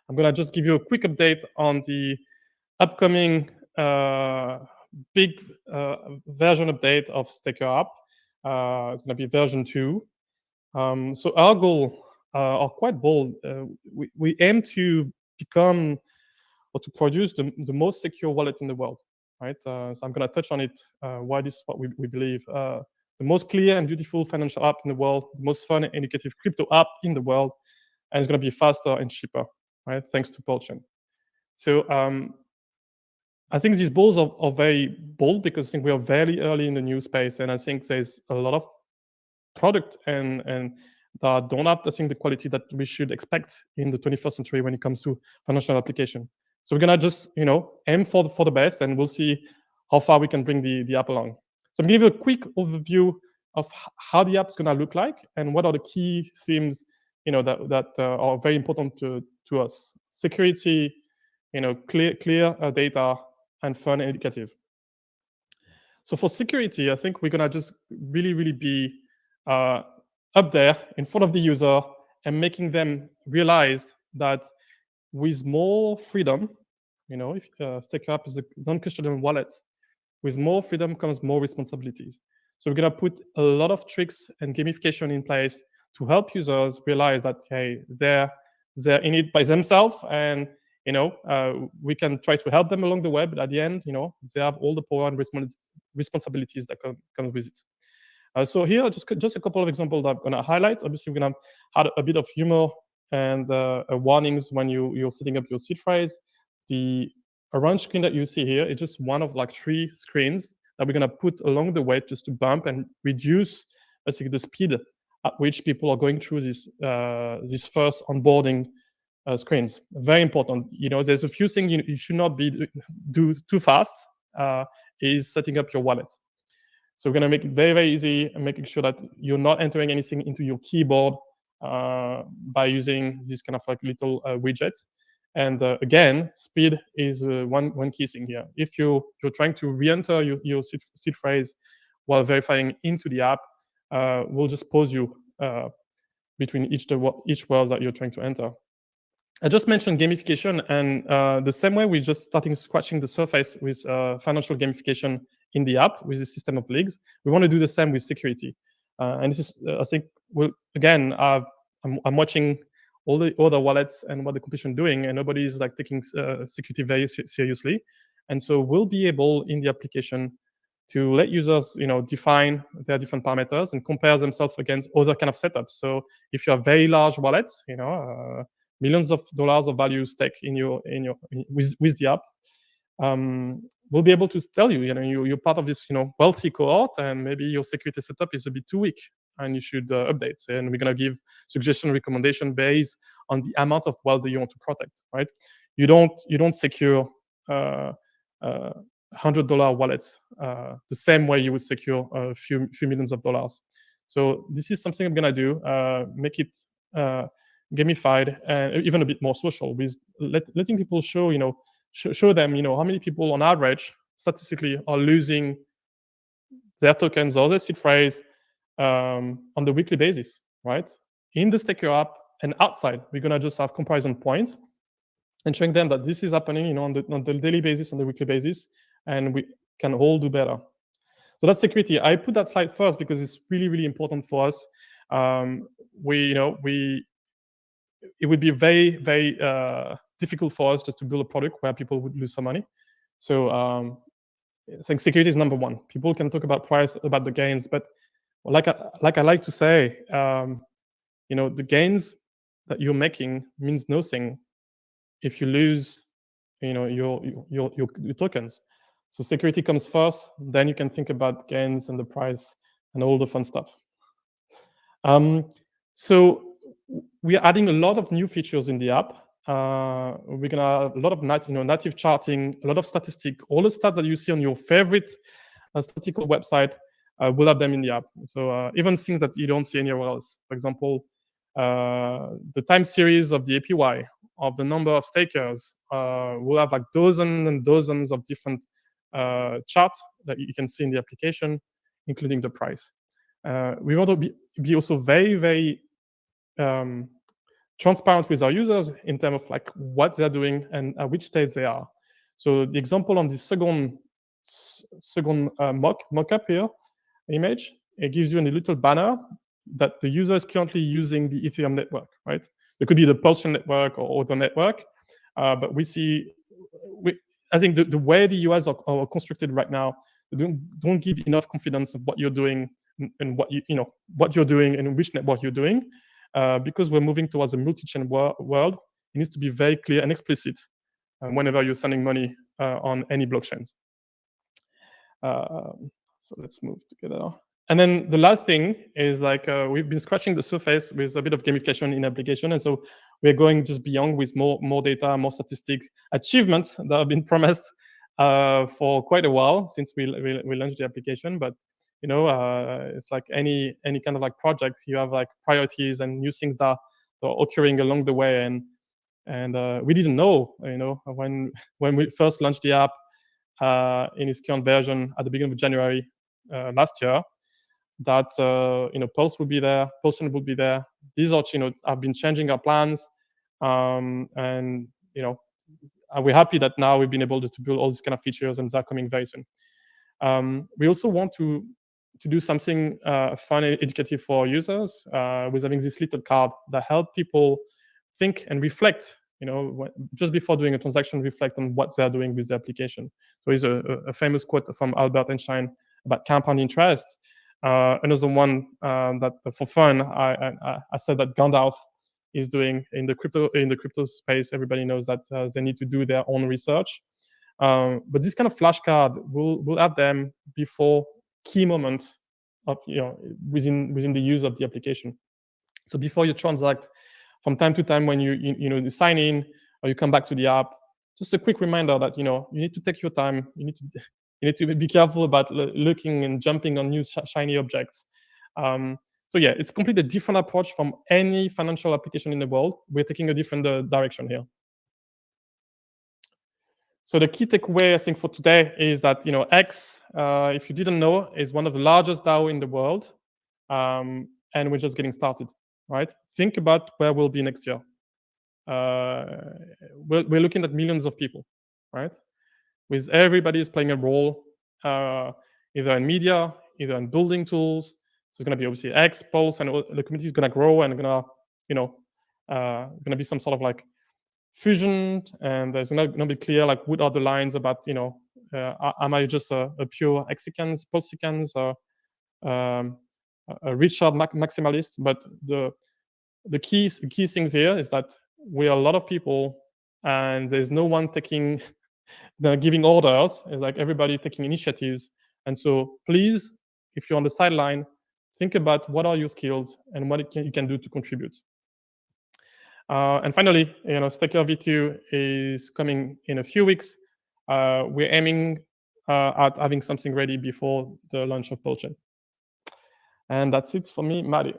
I'm gonna just give you a quick update on the upcoming big version update of Staker app. It's gonna be version 2. So our goal are quite bold. We aim to become or to produce the most secure wallet in the world, right? So I'm going to touch on it, why this is what we believe. The most clear and beautiful financial app in the world, the most fun and educative crypto app in the world, and it's going to be faster and cheaper, right? Thanks to Chain. So I think these goals are very bold because I think we are very early in the new space, and I think there's a lot of product and that don't have, I think, the quality that we should expect in the 21st century when it comes to financial application. So we're gonna just aim for the best, and we'll see how far we can bring the app along. So I'm gonna give you a quick overview of how the app is gonna look like and what are the key themes that are very important to us. Security, clear data, and fun and educative. So for security, I think we're gonna just really be up there in front of the user and making them realize that with more freedom, if Staker app is a non-custodial wallet, with more freedom comes more responsibilities. So we're gonna put a lot of tricks and gamification in place to help users realize that, hey, they're in it by themselves, and we can try to help them along the way, but at the end, they have all the power and responsibilities that come with it. So here, just a couple of examples that I'm going to highlight. Obviously, we're going to add a bit of humor and warnings when you're setting up your seed phrase. The orange screen that you see here is just one of like 3 screens that we're going to put along the way just to bump and reduce basically the speed at which people are going through this first onboarding screens. Very important. There's a few things you should not do too fast. Is setting up your wallet. So we're going to make it very easy and making sure that you're not entering anything into your keyboard by using this kind of like little widget. And again, speed is one key thing here. If you're trying to re-enter your seed phrase while verifying into the app, we'll just pause you between each word that you're trying to enter. I just mentioned gamification, and the same way we're just starting scratching the surface with financial gamification in the app with the system of leagues. We want to do the same with security. And this is, I think, I'm watching all the other wallets and what the competition doing, and nobody is like taking security very seriously. And so we'll be able in the application to let users, define their different parameters and compare themselves against other kind of setups. So if you have very large wallets, millions of dollars of value stake with the app, we'll be able to tell you, you're part of this, wealthy cohort, and maybe your security setup is a bit too weak, and you should update. And we're gonna give suggestion, recommendation based on the amount of wealth that you want to protect, right? You don't secure $100 wallets the same way you would secure a few millions of dollars. So this is something I'm gonna do, make it gamified and even a bit more social, with letting people show them how many people on average statistically are losing their tokens or their seed phrase on the weekly basis, right? In the Staker app and outside, we're gonna just have comparison points and showing them that this is happening on the daily basis, on the weekly basis, and we can all do better. So that's security. I put that slide first because it's really important for us. It would be very difficult for us just to build a product where people would lose some money. So I think security is number one. People can talk about price, about the gains, but like I like to say, the gains that you're making means nothing if you lose, your tokens. So security comes first, then you can think about gains and the price and all the fun stuff. So we are adding a lot of new features in the app. We're gonna have a lot of native charting, a lot of statistics, all the stats that you see on your favorite statistical website. We'll have them in the app. So even things that you don't see anywhere else. For example, the time series of the APY, of the number of stakers. We'll have like dozens and dozens of different charts that you can see in the application, including the price. We want to be also very transparent with our users in terms of like what they're doing and at which stage they are. So the example on the second mock-up here image, it gives you a little banner that the user is currently using the Ethereum network, right? It could be the Pulsion network or other network, but I think the way the UIs are constructed right now, they don't give enough confidence of what you're doing and what you're doing and which network you're doing. Because we're moving towards a multi-chain world, it needs to be very clear and explicit whenever you're sending money on any blockchains. So let's move together. And then the last thing is like we've been scratching the surface with a bit of gamification in application, and so we're going just beyond with more data, more statistics, achievements that have been promised for quite a while since we launched the application. But it's like any kind of like project, you have like priorities and new things that are occurring along the way, and we didn't know, when we first launched the app in its current version at the beginning of January last year, that Pulse would be there, Pulsion would be there. These are have been changing our plans, and we're happy that now we've been able to build all these kind of features, and they're coming very soon. We also want to do something fun and educative for our users with having this little card that help people think and reflect. Just before doing a transaction, reflect on what they're doing with the application. So it's a famous quote from Albert Einstein about compound interest. Another one that for fun, I said that Gandalf is doing in the crypto space. Everybody knows that they need to do their own research. But this kind of flashcard will have them before key moments of within the use of the application. So before you transact, from time to time when you sign in or you come back to the app, just a quick reminder that you need to take your time. You need to be careful about looking and jumping on new shiny objects. So yeah, it's completely different approach from any financial application in the world. We're taking a different direction here. So the key takeaway, I think, for today is that X, if you didn't know, is one of the largest DAO in the world, and we're just getting started, right? Think about where we'll be next year. We're looking at millions of people, right? With everybody's playing a role, either in media, either in building tools. So it's going to be obviously X, Pulse, and the community is going to grow, and it's going to be some sort of like fusion, and there's not going to be clear like what are the lines about am I just a pure Xicans, Pulsicans, or a Richard maximalist? But the key things here is that we are a lot of people, and there's no one giving orders. It's like everybody taking initiatives. And so please, if you're on the sideline, think about what are your skills and what you can do to contribute. And finally, Staker V2 is coming in a few weeks. We're aiming at having something ready before the launch of Pulsion. And that's it for me, Mario.